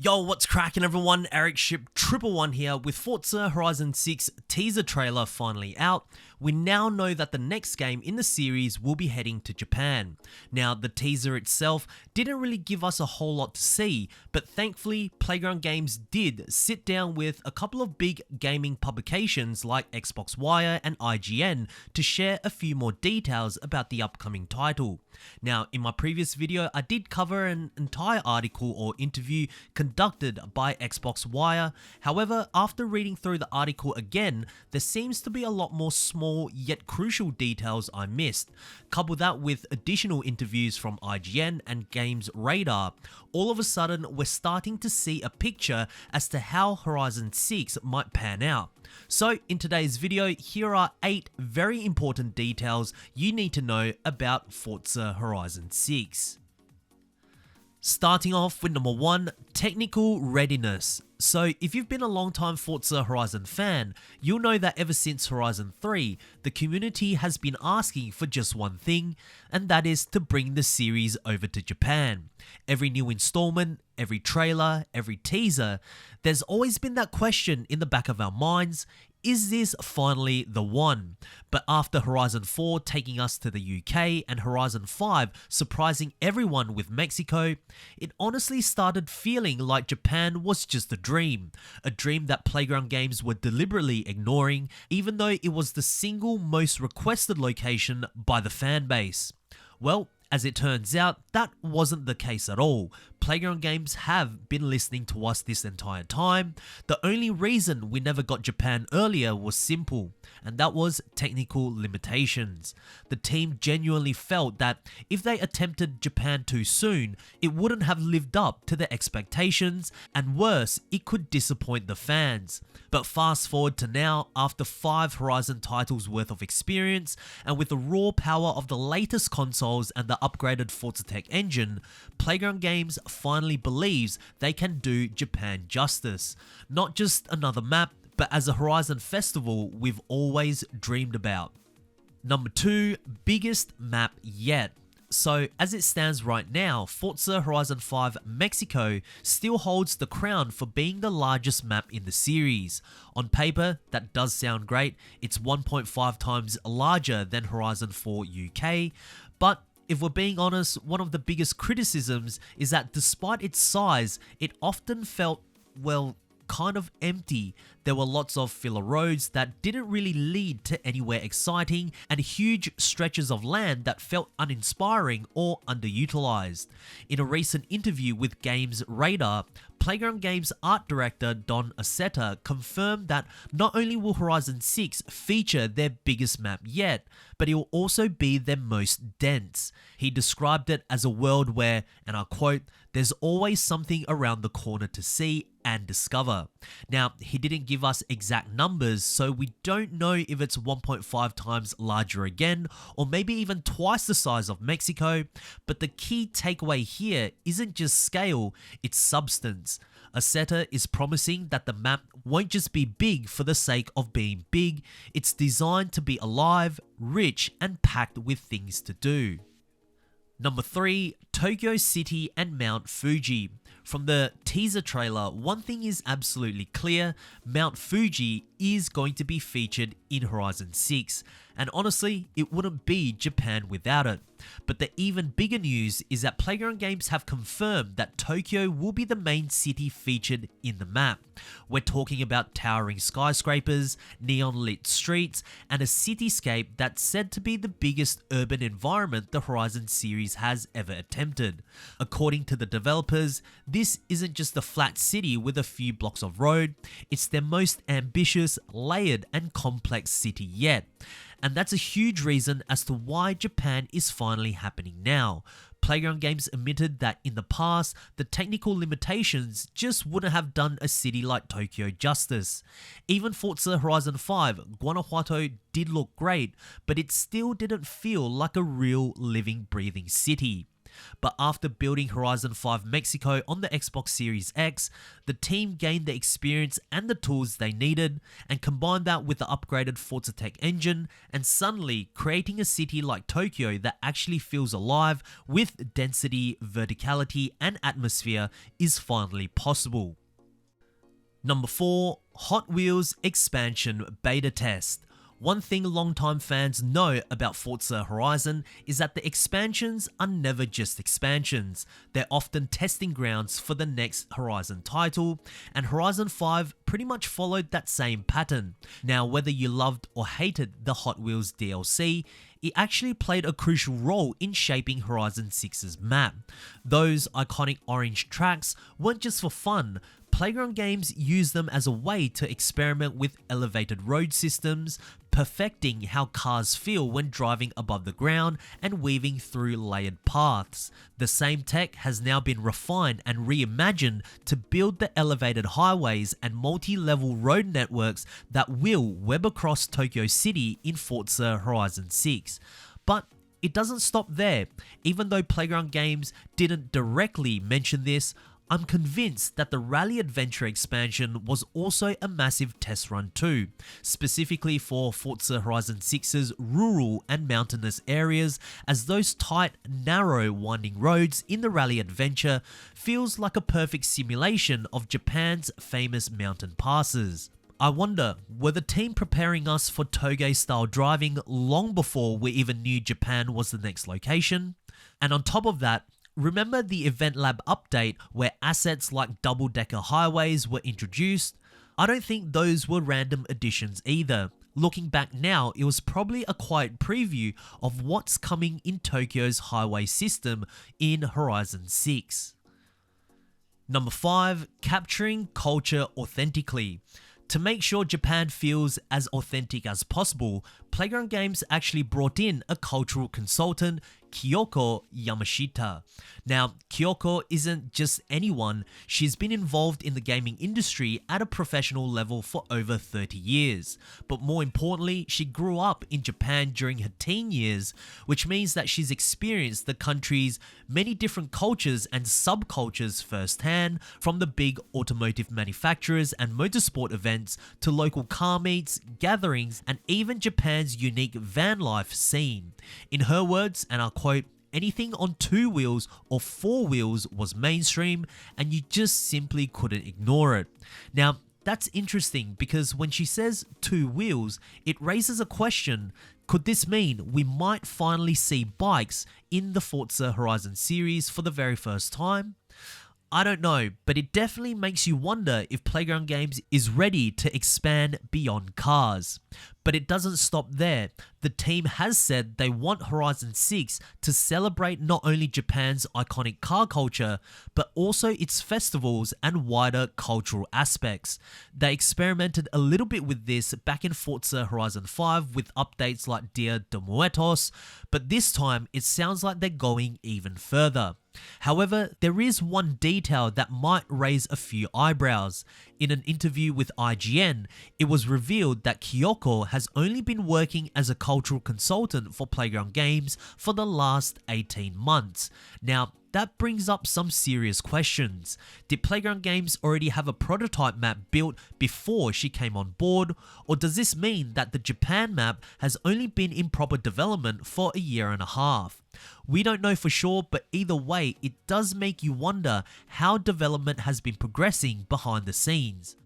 Yo, what's cracking everyone? Ericship 111 here with Forza Horizon 6 teaser trailer finally out. We now know that the next game in the series will be heading to Japan. Now, the teaser itself didn't really give us a whole lot to see, but thankfully Playground Games did sit down with a couple of big gaming publications like Xbox Wire and IGN to share a few more details about the upcoming title. Now, in my previous video, I did cover an entire article or interview conducted by Xbox Wire. However, after reading through the article again, there seems to be a lot more small yet crucial details I missed. Couple that with additional interviews from IGN and Games Radar, all of a sudden we're starting to see a picture as to how Horizon 6 might pan out. So in today's video, here are 8 very important details you need to know about Forza Horizon 6. Starting off with number 1, technical readiness. So if you've been a long time Forza Horizon fan, you'll know that ever since Horizon 3, the community has been asking for just one thing, and that is to bring the series over to Japan. Every new installment, every trailer, every teaser, there's always been that question in the back of our minds: is this finally the one? But after Horizon 4 taking us to the UK and Horizon 5 surprising everyone with Mexico, it honestly started feeling like Japan was just a dream that Playground Games were deliberately ignoring, even though it was the single most requested location by the fan base. Well, as it turns out, that wasn't the case at all. Playground Games have been listening to us this entire time. The only reason we never got Japan earlier was simple, and that was technical limitations. The team genuinely felt that if they attempted Japan too soon, it wouldn't have lived up to their expectations, and worse, it could disappoint the fans. But fast forward to now, after 5 Horizon titles worth of experience, and with the raw power of the latest consoles and the upgraded Forza Tech engine, Playground Games finally believes they can do Japan justice. Not just another map, but as a Horizon festival we've always dreamed about. Number 2, biggest map yet. So as it stands right now, Forza Horizon 5 Mexico still holds the crown for being the largest map in the series. On paper, that does sound great. It's 1.5 times larger than Horizon 4 UK, but if we're being honest, one of the biggest criticisms is that despite its size, it often felt, well, kind of empty. There were lots of filler roads that didn't really lead to anywhere exciting, and huge stretches of land that felt uninspiring or underutilized. In a recent interview with Games Radar, Playground Games art director Don Aceta confirmed that not only will Horizon 6 feature their biggest map yet, but it will also be their most dense. He described it as a world where, and I quote, "there's always something around the corner to see and discover." Now, he didn't give us exact numbers, so we don't know if it's 1.5 times larger again, or maybe even twice the size of Mexico, but the key takeaway here isn't just scale, it's substance. Aceta is promising that the map won't just be big for the sake of being big, it's designed to be alive, rich, and packed with things to do. Number 3, Tokyo City and Mount Fuji. From the teaser trailer, one thing is absolutely clear: Mount Fuji is going to be featured in Horizon 6, and honestly, it wouldn't be Japan without it. But the even bigger news is that Playground Games have confirmed that Tokyo will be the main city featured in the map. We're talking about towering skyscrapers, neon-lit streets, and a cityscape that's said to be the biggest urban environment the Horizon series has ever attempted. According to the developers, this isn't just a flat city with a few blocks of road, it's their most ambitious, layered, and complex city yet. And that's a huge reason as to why Japan is finally happening now. Playground Games admitted that in the past, the technical limitations just wouldn't have done a city like Tokyo justice. Even Forza Horizon 5, Guanajuato did look great, but it still didn't feel like a real living, breathing city. But after building Horizon 5 Mexico on the Xbox Series X, the team gained the experience and the tools they needed, and combined that with the upgraded Forza Tech engine, and suddenly creating a city like Tokyo that actually feels alive with density, verticality, and atmosphere is finally possible. Number 4, Hot Wheels Expansion Beta Test. One thing longtime fans know about Forza Horizon is that the expansions are never just expansions. They're often testing grounds for the next Horizon title, and Horizon 5 pretty much followed that same pattern. Now, whether you loved or hated the Hot Wheels DLC, it actually played a crucial role in shaping Horizon 6's map. Those iconic orange tracks weren't just for fun. Playground Games used them as a way to experiment with elevated road systems, perfecting how cars feel when driving above the ground and weaving through layered paths. The same tech has now been refined and reimagined to build the elevated highways and multi-level road networks that will web across Tokyo City in Forza Horizon 6. But it doesn't stop there. Even though Playground Games didn't directly mention this, I'm convinced that the Rally Adventure expansion was also a massive test run too, specifically for Forza Horizon 6's rural and mountainous areas, as those tight, narrow, winding roads in the Rally Adventure feels like a perfect simulation of Japan's famous mountain passes. I wonder, were the team preparing us for Toge-style driving long before we even knew Japan was the next location? And on top of that, remember the Event Lab update where assets like double-decker highways were introduced? I don't think those were random additions either. Looking back now, it was probably a quiet preview of what's coming in Tokyo's highway system in Horizon 6. Number 5, capturing culture authentically. To make sure Japan feels as authentic as possible, Playground Games actually brought in a cultural consultant, Kyoko Yamashita. Now, Kyoko isn't just anyone, she's been involved in the gaming industry at a professional level for over 30 years. But more importantly, she grew up in Japan during her teen years, which means that she's experienced the country's many different cultures and subcultures firsthand, from the big automotive manufacturers and motorsport events to local car meets, gatherings, and even Japan's unique van life scene. In her words, and I'll quote, "Anything on 2 wheels or 4 wheels was mainstream, and you just simply couldn't ignore it." Now, that's interesting because when she says 2 wheels, it raises a question. Could this mean we might finally see bikes in the Forza Horizon series for the very first time? I don't know, but it definitely makes you wonder if Playground Games is ready to expand beyond cars. But it doesn't stop there. The team has said they want Horizon 6 to celebrate not only Japan's iconic car culture, but also its festivals and wider cultural aspects. They experimented a little bit with this back in Forza Horizon 5 with updates like Dia de Muertos, but this time it sounds like they're going even further. However, there is one detail that might raise a few eyebrows. In an interview with IGN, it was revealed that Kyoko has only been working as a cultural consultant for Playground Games for the last 18 months. Now, that brings up some serious questions. Did Playground Games already have a prototype map built before she came on board? Or does this mean that the Japan map has only been in proper development for a year and a half? We don't know for sure, but either way, it does make you wonder how development has been progressing behind the scenes.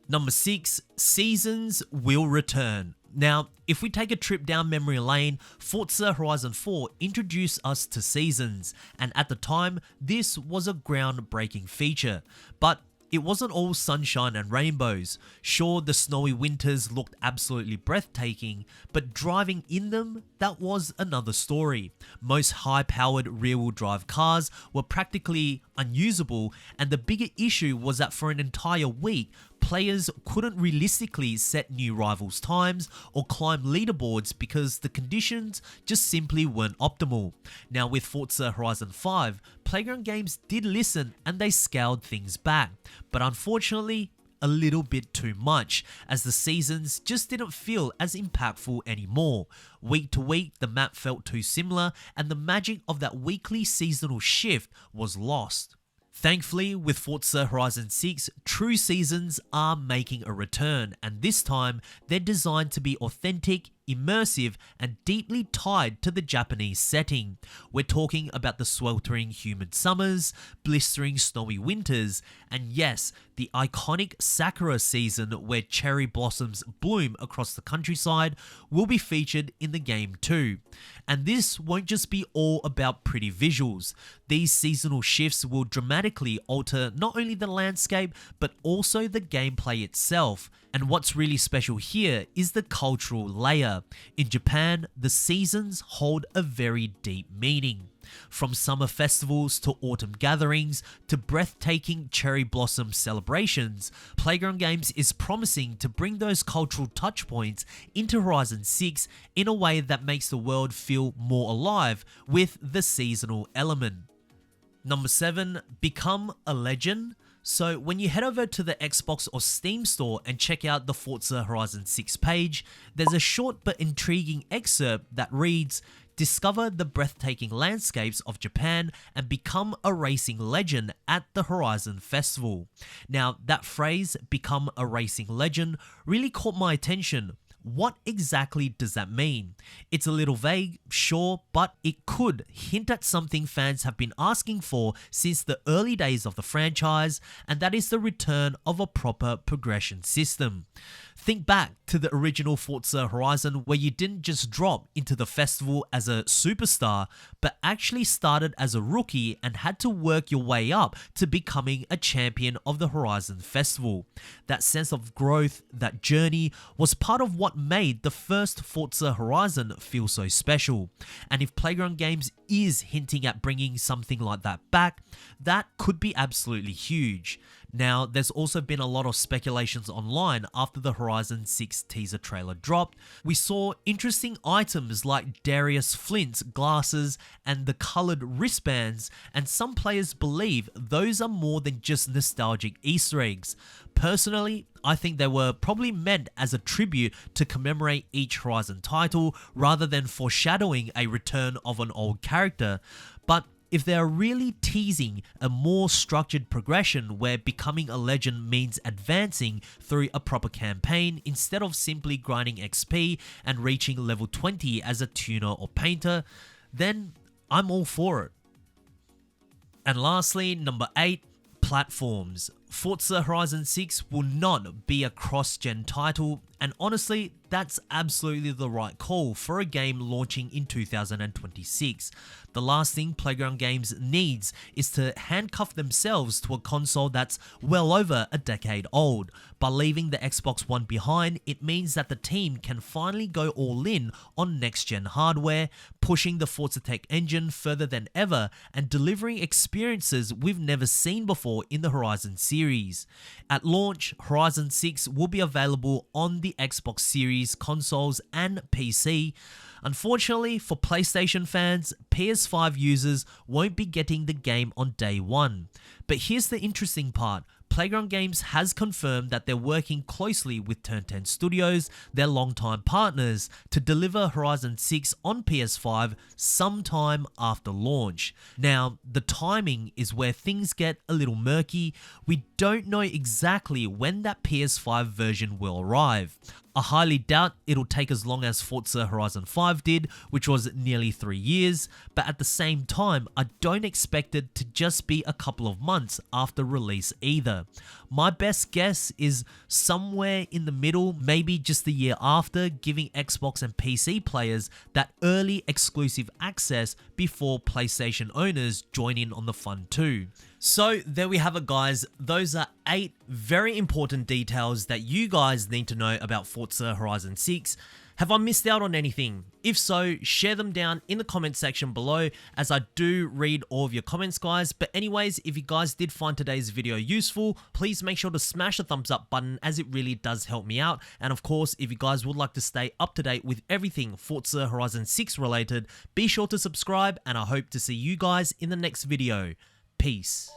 Number 6, seasons will return. Now, if we take a trip down memory lane, Forza Horizon 4 introduced us to seasons, and at the time, this was a groundbreaking feature. But it wasn't all sunshine and rainbows. Sure, the snowy winters looked absolutely breathtaking, but driving in them, that was another story. Most high-powered rear-wheel drive cars were practically unusable, and the bigger issue was that for an entire week, players couldn't realistically set new rivals' times or climb leaderboards because the conditions just simply weren't optimal. Now with Forza Horizon 5, Playground Games did listen and they scaled things back, but unfortunately, a little bit too much, as the seasons just didn't feel as impactful anymore. Week to week, the map felt too similar, and the magic of that weekly seasonal shift was lost. Thankfully, with Forza Horizon 6, true seasons are making a return, and this time they're designed to be authentic, immersive, and deeply tied to the Japanese setting. We're talking about the sweltering humid summers, blistering snowy winters, and yes, the iconic Sakura season where cherry blossoms bloom across the countryside will be featured in the game too. And this won't just be all about pretty visuals. These seasonal shifts will dramatically alter not only the landscape, but also the gameplay itself. And what's really special here is the cultural layer. In Japan, the seasons hold a very deep meaning. From summer festivals to autumn gatherings to breathtaking cherry blossom celebrations, Playground Games is promising to bring those cultural touchpoints into Horizon 6 in a way that makes the world feel more alive with the seasonal element. Number 7, become a legend. So when you head over to the Xbox or Steam store and check out the Forza Horizon 6 page, there's a short but intriguing excerpt that reads, "Discover the breathtaking landscapes of Japan and become a racing legend at the Horizon Festival." Now, that phrase, "become a racing legend," really caught my attention. What exactly does that mean? It's a little vague, sure, but it could hint at something fans have been asking for since the early days of the franchise, and that is the return of a proper progression system. Think back to the original Forza Horizon, where you didn't just drop into the festival as a superstar, but actually started as a rookie and had to work your way up to becoming a champion of the Horizon Festival. That sense of growth, that journey, was part of what made the first Forza Horizon feel so special. And if Playground Games is hinting at bringing something like that back, that could be absolutely huge. Now, there's also been a lot of speculations online after the Horizon 6 teaser trailer dropped. We saw interesting items like Darius Flint's glasses and the colored wristbands, and some players believe those are more than just nostalgic Easter eggs. Personally, I think they were probably meant as a tribute to commemorate each Horizon title rather than foreshadowing a return of an old character. But if they are really teasing a more structured progression where becoming a legend means advancing through a proper campaign instead of simply grinding XP and reaching level 20 as a tuner or painter, then I'm all for it. And lastly, number 8, platforms. Forza Horizon 6 will not be a cross-gen title, and honestly, that's absolutely the right call for a game launching in 2026. The last thing Playground Games needs is to handcuff themselves to a console that's well over a decade old. By leaving the Xbox One behind, it means that the team can finally go all in on next-gen hardware, pushing the Forza Tech engine further than ever and delivering experiences we've never seen before in the Horizon series. At launch, Horizon 6 will be available on the Xbox Series consoles and PC. Unfortunately for PlayStation fans, PS5 users won't be getting the game on day one. But here's the interesting part. Playground Games has confirmed that they're working closely with Turn 10 Studios, their longtime partners, to deliver Horizon 6 on PS5 sometime after launch. Now, the timing is where things get a little murky. We don't know exactly when that PS5 version will arrive. I highly doubt it'll take as long as Forza Horizon 5 did, which was nearly 3 years, but at the same time, I don't expect it to just be a couple of months after release either. My best guess is somewhere in the middle, maybe just the year after, giving Xbox and PC players that early exclusive access before PlayStation owners join in on the fun too. So there we have it, guys. Those are 8 very important details that you guys need to know about Forza Horizon 6. Have I missed out on anything? If so, share them down in the comment section below, as I do read all of your comments, guys. But anyways, if you guys did find today's video useful, please make sure to smash the thumbs up button, as it really does help me out. And of course, if you guys would like to stay up to date with everything Forza Horizon 6 related, be sure to subscribe, and I hope to see you guys in the next video. Peace.